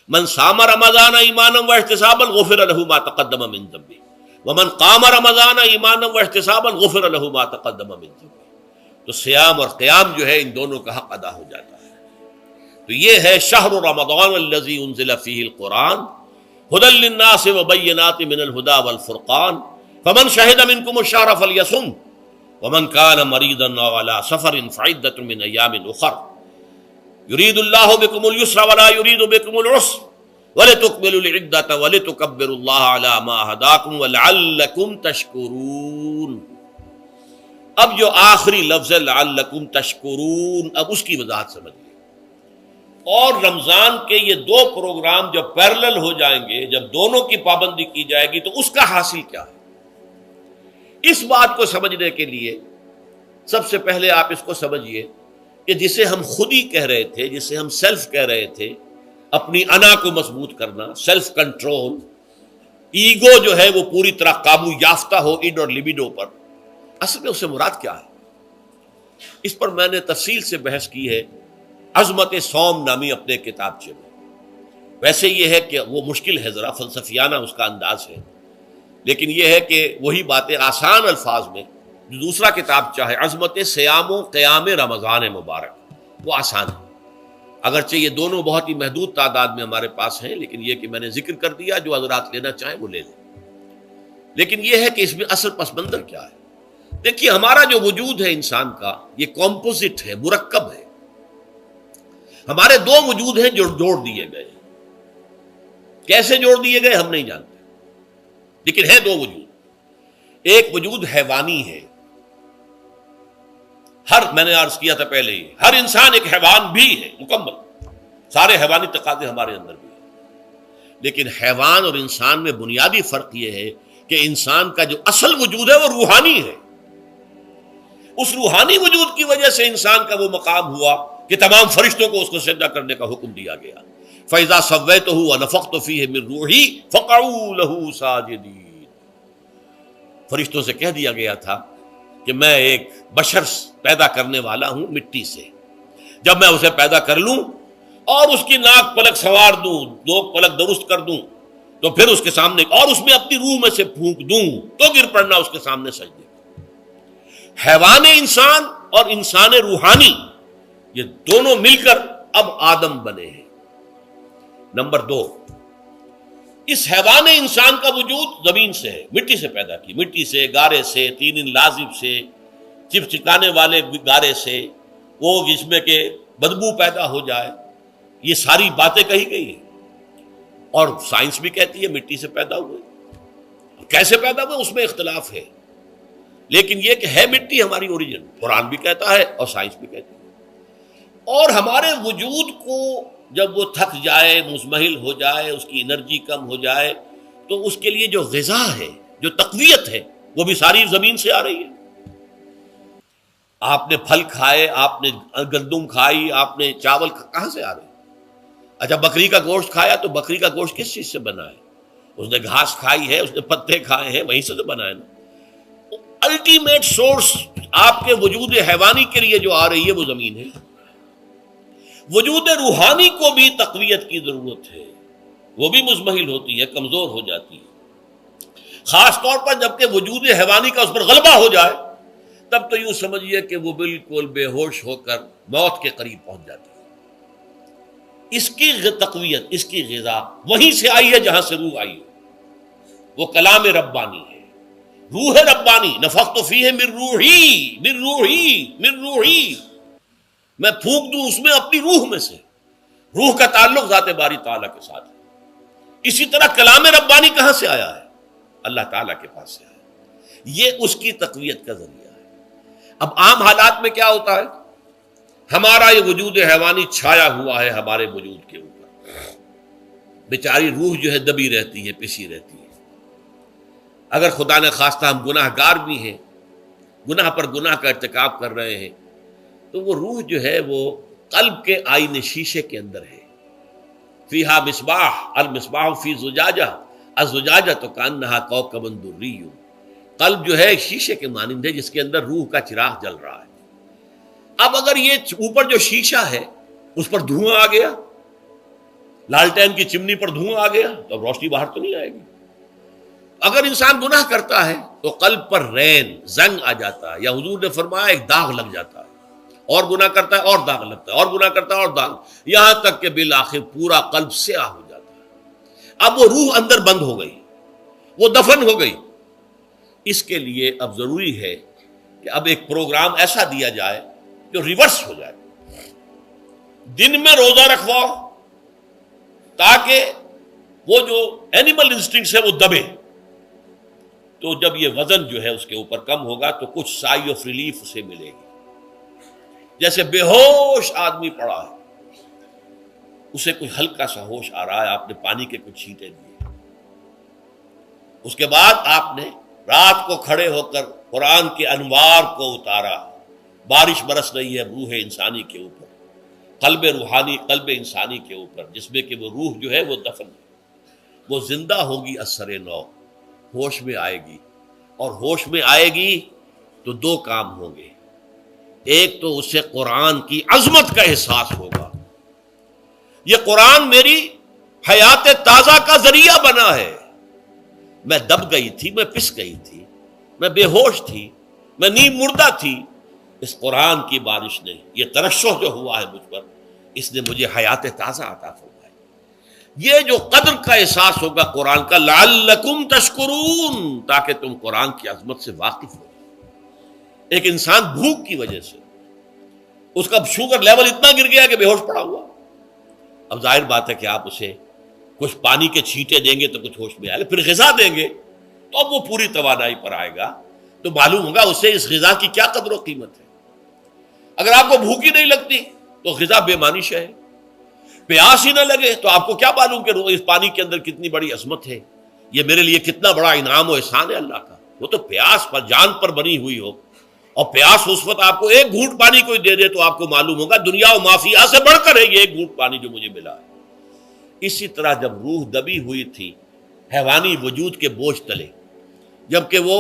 من صام رمضان ایمانا واحتسابا غفر له ما تقدم من ذنبه ومن قام رمضان ایمانا واحتسابا غفر له ما تقدم من ذنبه. تو سیام اور قیام جو ہے ان دونوں کا حق ادا ہو جاتا ہے. تو یہ ہے شہر رمضان الذی انزل فیہ القرآن ھدی للناس وبینات من الھدی والفرقان فمن شہد منکم الشہر فلیصم ومن کان مریضا او علی سفر فعدۃ من ایام اخر یرید اللہ بکم اليسر ولا یرید بکم العسر ولتکملوا العدۃ ولتکبروا اللہ علی ما ھداکم ولعلکم تشکرون. اب جو آخری لفظ ہے لعلکم تشکرون، اب اس کی وضاحت سمجھیے. اور رمضان کے یہ دو پروگرام جب پیرلل ہو جائیں گے، جب دونوں کی پابندی کی جائے گی، تو اس کا حاصل کیا ہے؟ اس بات کو سمجھنے کے لیے سب سے پہلے آپ اس کو سمجھیے کہ جسے ہم خود ہی کہہ رہے تھے، جسے ہم سیلف کہہ رہے تھے، اپنی انا کو مضبوط کرنا، سیلف کنٹرول، ایگو جو ہے وہ پوری طرح قابو یافتہ ہو اڈ اور لیبیڈو پر، اصل میں اس سے مراد کیا ہے؟ اس پر میں نے تفصیل سے بحث کی ہے عظمت صوم نامی اپنے کتابچے میں. ویسے یہ ہے کہ وہ مشکل ہے، ذرا فلسفیانہ اس کا انداز ہے، لیکن یہ ہے کہ وہی باتیں آسان الفاظ میں جو دوسرا کتاب چاہے عظمت سیام و قیام رمضان مبارک، وہ آسان ہے. اگرچہ یہ دونوں بہت ہی محدود تعداد میں ہمارے پاس ہیں، لیکن یہ کہ میں نے ذکر کر دیا، جو حضرات لینا چاہیں وہ لے لیں. لیکن یہ ہے کہ اس میں اصل پس منظر کیا ہے. دیکھیے، ہمارا جو وجود ہے انسان کا، یہ کمپوزٹ ہے، مرکب ہے. ہمارے دو وجود ہیں جو جوڑ دیے گئے. کیسے جوڑ دیے گئے ہم نہیں جانتے، لیکن ہے دو وجود. ایک وجود حیوانی ہے، میں نے عرض کیا تھا پہلے ہی، ہر انسان ایک حیوان بھی ہے مکمل، سارے حیوانی تقاضے ہمارے اندر بھی ہیں. لیکن حیوان اور انسان میں بنیادی فرق یہ ہے کہ انسان کا جو اصل وجود ہے وہ روحانی ہے. اس روحانی وجود کی وجہ سے انسان کا وہ مقام ہوا کہ تمام فرشتوں کو اس کو سجدہ کرنے کا حکم دیا گیا. فَإِذَا سَوَّيْتُهُ وَنَفَخْتُ فِيهِ مِن رُوحِي فَقَعُوا لَهُ سَاجِدِينَ. فرشتوں سے کہہ دیا گیا تھا کہ میں ایک بشر پیدا کرنے والا ہوں مٹی سے. جب میں اسے پیدا کر لوں اور اس کی ناک پلک سنوار دوں، دو پلک درست کر دوں، تو پھر اس کے سامنے اور اس میں اپنی روح میں سے پھونک دوں تو گر پڑنا اس کے سامنے سجدے. حیوان انسان اور انسان روحانی، یہ دونوں مل کر اب آدم بنے ہیں. نمبر دو، اس حیوان انسان کا وجود زمین سے ہے، مٹی سے پیدا کی، مٹی سے، گارے سے، طین لازب سے، چپچکانے والے گارے سے، وہ جس میں کہ بدبو پیدا ہو جائے، یہ ساری باتیں کہی گئی ہیں. اور سائنس بھی کہتی ہے مٹی سے پیدا ہوئے. کیسے پیدا ہوئے اس میں اختلاف ہے، لیکن یہ کہ ہے مٹی ہماری اوریجن، قرآن بھی کہتا ہے اور سائنس بھی کہتی ہے. اور ہمارے وجود کو جب وہ تھک جائے، مزمحل ہو جائے، اس کی انرجی کم ہو جائے، تو اس کے لیے جو غذا ہے، جو تقویت ہے، وہ بھی ساری زمین سے آ رہی ہے. آپ نے پھل کھائے، آپ نے گندم کھائی، آپ نے چاول کہاں سے آ رہے؟ اچھا، بکری کا گوشت کھایا تو بکری کا گوشت کس چیز سے بنا ہے؟ اس نے گھاس کھائی ہے، اس نے پتے کھائے ہیں، وہیں سے تو بنا ہے نا. الٹیمیٹ سورس آپ کے وجود حیوانی کے لیے جو آ رہی ہے وہ زمین ہے. وجود روحانی کو بھی تقویت کی ضرورت ہے، وہ بھی مزمحل ہوتی ہے، کمزور ہو جاتی ہے. خاص طور پر جب کہ وجود حیوانی کا اس پر غلبہ ہو جائے، تب تو یوں سمجھیے کہ وہ بالکل بے ہوش ہو کر موت کے قریب پہنچ جاتی ہے. اس کی تقویت، اس کی غذا وہیں سے آئی ہے جہاں سے روح آئی ہے. وہ کلام ربانی ہے، روح ربانی. نفخت فیہ من روحی، من روحی، من روحی، میں پھونک دوں اس میں اپنی روح میں سے. روح کا تعلق ذات باری تعالیٰ کے ساتھ ہے. اسی طرح کلام ربانی کہاں سے آیا ہے؟ اللہ تعالیٰ کے پاس سے آیا ہے. یہ اس کی تقویت کا ذریعہ ہے. اب عام حالات میں کیا ہوتا ہے؟ ہمارا یہ وجود حیوانی چھایا ہوا ہے ہمارے وجود کے اوپر، بیچاری روح جو ہے دبی رہتی ہے، پسی رہتی ہے. اگر خدا نے خواستہ ہم گناہ گار بھی ہیں، گناہ پر گناہ کا ارتکاب کر رہے ہیں، تو وہ روح جو ہے وہ قلب کے آئینے شیشے کے اندر ہے. فیہا مصباح، المصباح فی زجاجہ، الزجاجہ تو کانہا کوکب دری. قلب جو ہے شیشے کے مانند ہے جس کے اندر روح کا چراغ جل رہا ہے. اب اگر یہ اوپر جو شیشہ ہے اس پر دھواں آ گیا، لالٹین کی چمنی پر دھواں آ گیا تو اب روشنی باہر تو نہیں آئے گی. اگر انسان گناہ کرتا ہے تو قلب پر رین زنگ آ جاتا ہے، یا حضور نے فرمایا ایک داغ لگ جاتا ہے، اور گناہ کرتا ہے اور داغ لگتا ہے، اور گناہ کرتا ہے اور داغ، یہاں تک کہ بالآخر پورا قلب سیاہ ہو جاتا ہے. اب وہ روح اندر بند ہو گئی، وہ دفن ہو گئی. اس کے لیے اب ضروری ہے کہ اب ایک پروگرام ایسا دیا جائے جو ریورس ہو جائے. دن میں روزہ رکھواؤ تاکہ وہ جو اینیمل انسٹنکٹس ہے وہ دبے. تو جب یہ وزن جو ہے اس کے اوپر کم ہوگا تو کچھ سائی آف ریلیف اسے ملے گی. جیسے بے ہوش آدمی پڑا ہے، اسے کوئی ہلکا سا ہوش آ رہا ہے، آپ نے پانی کے کچھ چھینٹے دیے، اس کے بعد آپ نے رات کو کھڑے ہو کر قرآن کے انوار کو اتارا. بارش برس رہی ہے روح انسانی کے اوپر، قلب روحانی، قلب انسانی کے اوپر، جس میں کہ وہ روح جو ہے وہ دفن ہے، وہ زندہ ہوگی اثر نو، ہوش میں آئے گی. اور ہوش میں آئے گی تو دو کام ہوں گے. ایک تو اسے قرآن کی عظمت کا احساس ہوگا، یہ قرآن میری حیات تازہ کا ذریعہ بنا ہے. میں دب گئی تھی، میں پس گئی تھی، میں بے ہوش تھی، میں نیم مردہ تھی. اس قرآن کی بارش نے، یہ ترشح جو ہوا ہے مجھ پر، اس نے مجھے حیات تازہ عطا فرمائی. یہ جو قدر کا احساس ہوگا قرآن کا، لعلکم تشکرون، تاکہ تم قرآن کی عظمت سے واقف ہو. ایک انسان بھوک کی وجہ سے اس کا شوگر لیول اتنا گر گیا کہ بے ہوش پڑا ہوا. اب ظاہر بات ہے کہ آپ اسے کچھ پانی کے چھینٹے دیں گے تو کچھ ہوش میں آئے گا، پھر غذا دیں گے تو اب وہ پوری توانائی پر آئے گا، تو معلوم ہوگا اسے اس غذا کی کیا قدر و قیمت ہے. اگر آپ کو بھوک ہی نہیں لگتی تو غذا بے معنی شے ہے. پیاس ہی نہ لگے تو آپ کو کیا معلوم کہ اس پانی کے اندر کتنی بڑی عظمت ہے، یہ میرے لیے کتنا بڑا انعام و احسان ہے اللہ کا. وہ تو پیاس پر جان پر بنی ہوئی ہو، اور پیاس اس وقت آپ کو ایک گھونٹ پانی کوئی دے دے تو آپ کو معلوم ہوگا دنیا و مافیا سے بڑھ کر ہے یہ ایک گھونٹ پانی جو مجھے ملا ہے. اسی طرح جب روح دبی ہوئی تھی حیوانی وجود کے بوجھ تلے، جبکہ وہ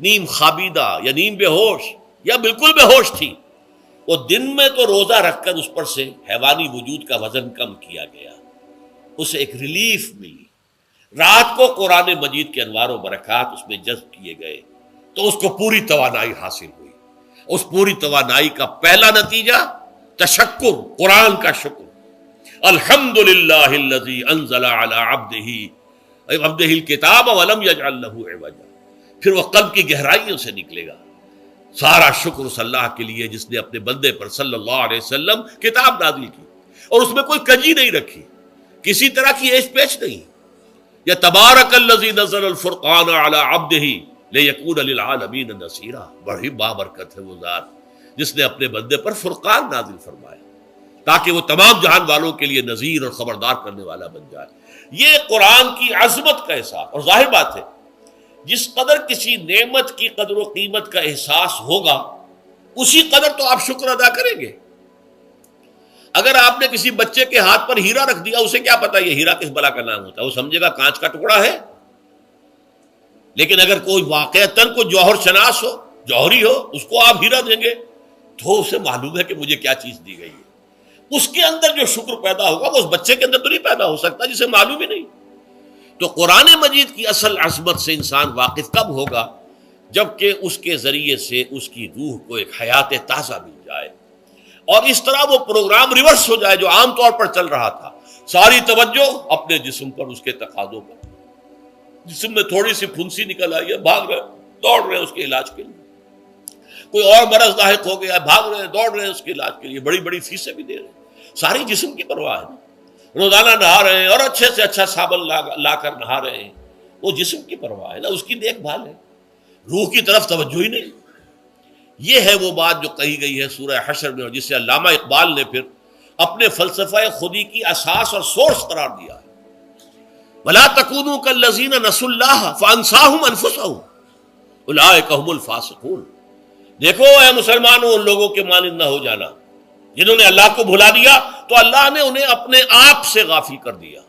نیم خابیدہ یا نیم بے ہوش یا بالکل بے ہوش تھی، وہ دن میں تو روزہ رکھ کر اس پر سے حیوانی وجود کا وزن کم کیا گیا، اسے ایک ریلیف ملی. رات کو قرآن مجید کے انوار و برکات اس میں جذب کیے گئے تو اس کو پوری توانائی حاصل ہوئی. اس پوری توانائی کا پہلا نتیجہ تشکر، قرآن کا شکر. الحمدللہ الذی انزل علی عبدہ الکتاب ولم یجعل لہ عوجا. پھر وہ قلب کی گہرائیوں سے نکلے گا. سارا شکر اس اللہ کے لیے جس نے اپنے بندے پر صلی اللہ علیہ وسلم کتاب نازل کی اور اس میں کوئی کجی نہیں رکھی، کسی طرح کی ایش پیچ نہیں. یا تبارک الذی نزل الفرقان علی عبدہ لیکون للعالمین نصیرا. بڑی بابرکت ہے وہ ذات جس نے اپنے بندے پر فرقان نازل فرمایا تاکہ وہ تمام جہان والوں کے لیے نذیر اور خبردار کرنے والا بن جائے. یہ قرآن کی عظمت کا احساس. اور ظاہر بات ہے جس قدر کسی نعمت کی قدر و قیمت کا احساس ہوگا اسی قدر تو آپ شکر ادا کریں گے. اگر آپ نے کسی بچے کے ہاتھ پر ہیرا رکھ دیا، اسے کیا پتا یہ ہیرا کس بلا کا نام ہوتا ہے، وہ سمجھے گا کانچ کا ٹکڑا ہے. لیکن اگر کوئی واقعتاً کوئی جوہر شناس ہو، جوہری ہو، اس کو آپ ہیرا دیں گے تو اسے معلوم ہے کہ مجھے کیا چیز دی گئی ہے. اس کے اندر جو شکر پیدا ہوگا وہ اس بچے کے اندر تو نہیں پیدا ہو سکتا جسے معلوم ہی نہیں. تو قرآن مجید کی اصل عظمت سے انسان واقف کب ہوگا؟ جبکہ اس کے ذریعے سے اس کی روح کو ایک حیات تازہ مل جائے اور اس طرح وہ پروگرام ریورس ہو جائے جو عام طور پر چل رہا تھا. ساری توجہ اپنے جسم پر، اس کے تقاضوں پر. جسم میں تھوڑی سی پھنسی نکل آئی ہے، بھاگ رہے دوڑ رہے اس کے علاج کے لیے. کوئی اور مرض لاحق ہو گیا، بھاگ رہے دوڑ رہے اس کے علاج کے لیے، بڑی بڑی فیسیں بھی دے رہے ہیں. ساری جسم کی پرواہ ہے. روزانہ نہا رہے ہیں اور اچھے سے اچھا صابن لا کر نہا رہے ہیں، وہ جسم کی پرواہ ہے نا، اس کی دیکھ بھال ہے. روح کی طرف توجہ ہی نہیں. یہ ہے وہ بات جو کہی گئی ہے سورہ حشر میں، اور جسے علامہ اقبال نے پھر اپنے فلسفہ خودی کی اساس اور سورس قرار دیا ہے. وَلَا تَكُونُوا كَالَّذِينَ نَسُوا اللَّهَ فَأَنسَاهُمْ أَنفُسَهُمْ أُولَٰئِكَ هُمُ الْفَاسِقُونَ. دیکھو اے مسلمانوں، ان لوگوں کے مانند نہ ہو جانا جنہوں نے اللہ کو بھلا دیا تو اللہ نے انہیں اپنے آپ سے غافل کر دیا،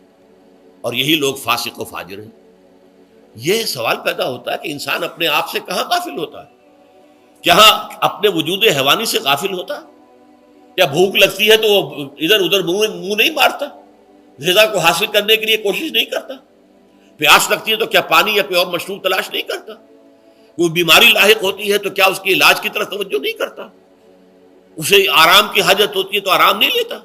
اور یہی لوگ فاسق و فاجر ہیں. یہ سوال پیدا ہوتا ہے کہ انسان اپنے آپ سے کہاں غافل ہوتا ہے؟ کیا اپنے وجود حیوانی سے غافل ہوتا ہے؟ یا بھوک لگتی ہے تو وہ ادھر ادھر منہ نہیں مارتا؟ غذا کو حاصل کرنے کے لیے کوشش نہیں کرتا؟ پیاس لگتی ہے تو کیا پانی یا کوئی اور مشروب تلاش نہیں کرتا؟ کوئی بیماری لاحق ہوتی ہے تو کیا اس کے علاج کی طرف توجہ نہیں کرتا؟ اسے آرام کی حاجت ہوتی ہے تو آرام نہیں لیتا؟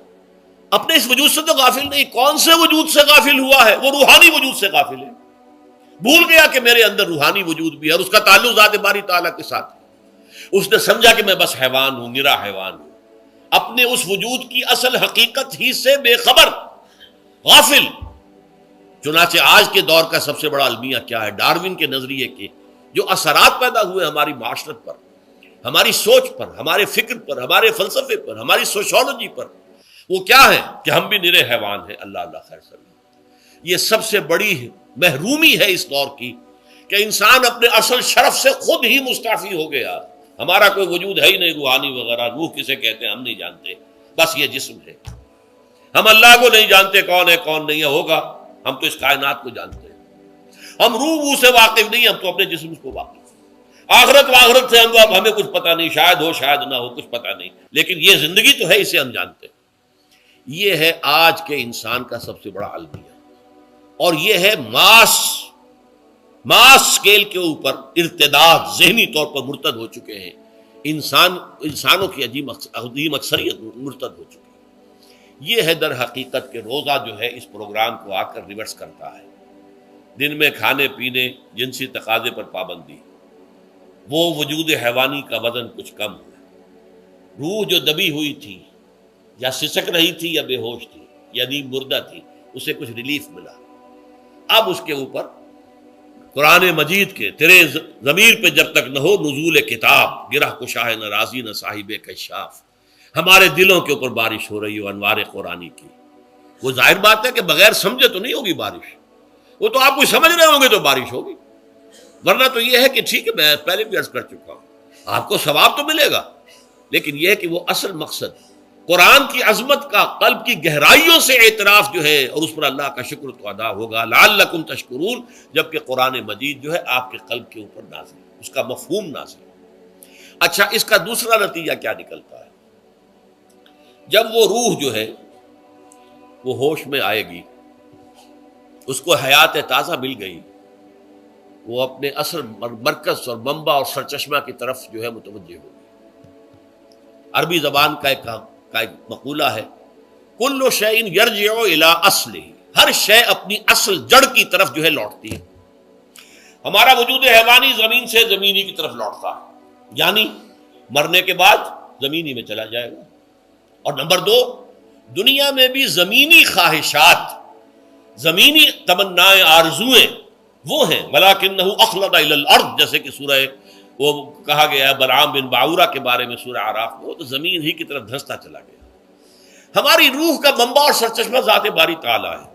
اپنے اس وجود سے تو غافل نہیں. کون سے وجود سے غافل ہوا ہے؟ وہ روحانی وجود سے غافل ہے. بھول گیا کہ میرے اندر روحانی وجود بھی ہے اور اس کا تعلق ذات باری تعالیٰ کے ساتھ ہے. اس نے سمجھا کہ میں بس حیوان ہوں، نرا حیوان ہوں، اپنے اس وجود کی اصل حقیقت ہی سے بے خبر، غافل. چنانچہ آج کے دور کا سب سے بڑا المیہ کیا ہے؟ ڈاروین کے نظریے کے جو اثرات پیدا ہوئے ہماری معاشرت پر، ہماری سوچ پر، ہمارے فکر پر، ہمارے فلسفے پر، ہماری سوشولوجی پر، وہ کیا ہے کہ ہم بھی نرے حیوان ہیں. اللہ اللہ خیر صلی اللہ. یہ سب سے بڑی محرومی ہے اس دور کی کہ انسان اپنے اصل شرف سے خود ہی مستعفی ہو گیا. ہمارا کوئی وجود ہے ہی نہیں روحانی وغیرہ. روح کسے کہتے ہیں ہم نہیں جانتے، بس یہ جسم ہے. ہم اللہ کو نہیں جانتے کون ہے کون نہیں ہے. ہوگا، ہم تو اس کائنات کو جانتے ہیں. ہم روح سے واقف نہیں، ہم تو اپنے جسم کو واقف. آخرت سے ہمیں کچھ پتہ نہیں، شاید ہو شاید نہ ہو، کچھ پتہ نہیں. لیکن یہ زندگی تو ہے، اسے ہم جانتے ہیں. یہ ہے آج کے انسان کا سب سے بڑا المیہ. اور یہ ہے ماس سکیل کے اوپر ارتداد، ذہنی طور پر مرتد ہو چکے ہیں. انسانوں کی عظیم اکثریت مرتد ہو چکی ہے. یہ ہے در حقیقت کہ روزہ جو ہے اس پروگرام کو آ کر ریورس کرتا ہے. دن میں کھانے پینے، جنسی تقاضے پر پابندی، وہ وجود حیوانی کا وزن کچھ کم ہوا. روح جو دبی ہوئی تھی، یا سسک رہی تھی، یا بے ہوش تھی، یا نیند مردہ تھی، اسے کچھ ریلیف ملا. اب اس کے اوپر قرآن مجید کے تیرے ضمیر پہ جب تک نہ ہو نزول کتاب، گرہ کشا ہے نہ رازی نہ صاحب کشاف. ہمارے دلوں کے اوپر بارش ہو رہی ہو انوار قرآنی کی. وہ ظاہر بات ہے کہ بغیر سمجھے تو نہیں ہوگی بارش. وہ تو آپ کو سمجھ رہے ہوں گے تو بارش ہوگی، ورنہ تو یہ ہے کہ ٹھیک ہے، میں پہلے بھی عرض کر چکا ہوں، آپ کو ثواب تو ملے گا، لیکن یہ ہے کہ وہ اصل مقصد قرآن کی عظمت کا قلب کی گہرائیوں سے اعتراف جو ہے، اور اس پر اللہ کا شکر تو ادا ہوگا. لعلکم تشکرون. جبکہ قرآن مجید جو ہے آپ کے قلب کے اوپر نازل ہے، اس کا مفہوم نازل ہے. اچھا، اس کا دوسرا نتیجہ کیا نکلتا ہے؟ جب وہ روح جو ہے وہ ہوش میں آئے گی، اس کو حیات تازہ مل گئی، وہ اپنے اصل مرکز اور منبع اور سرچشمہ کی طرف جو ہے متوجہ ہوگی. عربی زبان کا ایک مقولہ ہے، کل شیء یرجع الی اصلہ. ہر شے اپنی اصل جڑ کی طرف جو ہے لوٹتی ہے. ہمارا وجود حیوانی زمین سے زمینی کی طرف لوٹتا ہے، یعنی مرنے کے بعد زمینی میں چلا جائے گا. اور نمبر دو، دنیا میں بھی زمینی خواہشات، زمینی تمنائیں، آرزویں وہ ہیں. ولکنہ اخلد الی الارض، جیسے کہ سورہ وہ کہا گیا ہے بلعام بن باعورہ کے بارے میں سورہ اعراف میں، وہ تو زمین ہی کی طرف دھنستا چلا گیا. ہماری روح کا منبع اور سرچشمہ ذات باری تعالیٰ ہے،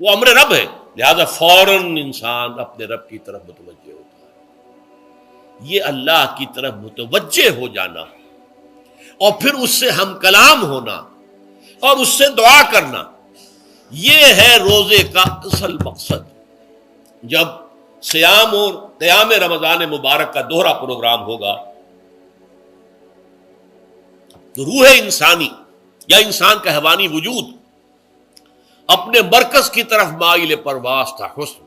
وہ امر رب ہے، لہذا فوراً انسان اپنے رب کی طرف متوجہ ہوتا ہے. یہ اللہ کی طرف متوجہ ہو جانا اور پھر اس سے ہم کلام ہونا اور اس سے دعا کرنا، یہ ہے روزے کا اصل مقصد. جب سیام اور قیام رمضان مبارک کا دوہرا پروگرام ہوگا تو روح انسانی یا انسان کا حیوانی وجود اپنے مرکز کی طرف مائل پرواز تھا. حسن،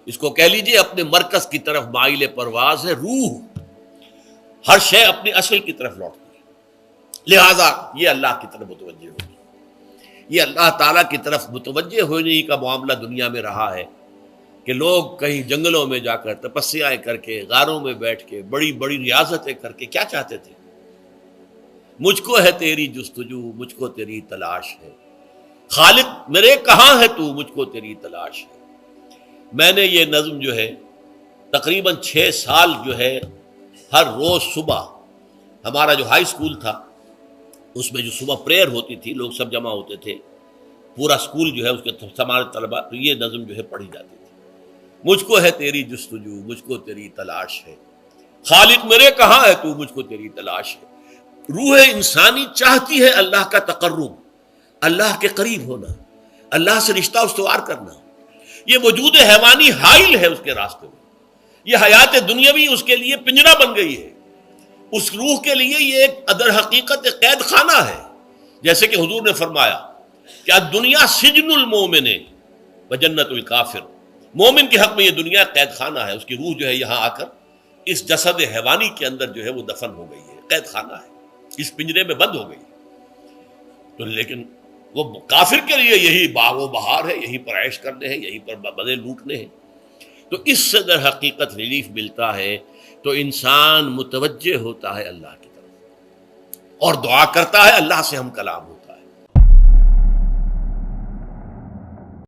اس کو کہہ لیجئے اپنے مرکز کی طرف مائل پرواز ہے. روح ہر شے اپنی اصل کی طرف لوٹتی ہے، لہذا یہ اللہ کی طرف متوجہ ہوگی. یہ اللہ تعالیٰ کی طرف متوجہ ہونے کا معاملہ دنیا میں رہا ہے کہ لوگ کہیں جنگلوں میں جا کر تپسیائیں کر کے، غاروں میں بیٹھ کے، بڑی بڑی ریاضتیں کر کے کیا چاہتے تھے؟ مجھ کو ہے تیری جستجو، مجھ کو تیری تلاش ہے. خالق میرے کہاں ہے تو، مجھ کو تیری تلاش ہے. میں نے یہ نظم جو ہے تقریباً 6 سال جو ہے ہر روز صبح، ہمارا جو ہائی اسکول تھا اس میں جو صبح پریئر ہوتی تھی، لوگ سب جمع ہوتے تھے، پورا اسکول جو ہے اس کے ہمارے طلباء، تو یہ نظم جو ہے پڑھی جاتی تھی. مجھ کو ہے تیری جستجو، مجھ کو تیری تلاش ہے. خالق میرے کہاں ہے تو، مجھ کو تیری تلاش ہے. روح انسانی چاہتی ہے اللہ کا تقرب، اللہ کے قریب ہونا، اللہ سے رشتہ استوار کرنا. یہ وجود حیوانی حائل ہے اس کے راستے میں. یہ حیات دنیاوی اس کے لیے پنجرا بن گئی ہے. اس روح کے لیے یہ ایک در حقیقت قید خانہ ہے. جیسے کہ حضور نے فرمایا کہ دنیا سجن المومن و جنت الکافر، مومن کے حق میں یہ دنیا قید خانہ ہے، اس کی روح جو ہے یہاں آ کر اس جسد حیوانی کے اندر جو ہے وہ دفن ہو گئی ہے، قید خانہ ہے، اس پنجرے میں بند ہو گئی ہے۔ تو لیکن وہ کافر کے لیے یہی باغ و بہار ہے، یہیں پر عیش کرنے ہیں، یہیں پر مزے لوٹنے ہیں۔ تو اس سے در حقیقت ریلیف ملتا ہے تو انسان متوجہ ہوتا ہے اللہ کی طرف اور دعا کرتا ہے، اللہ سے ہم کلام ہو۔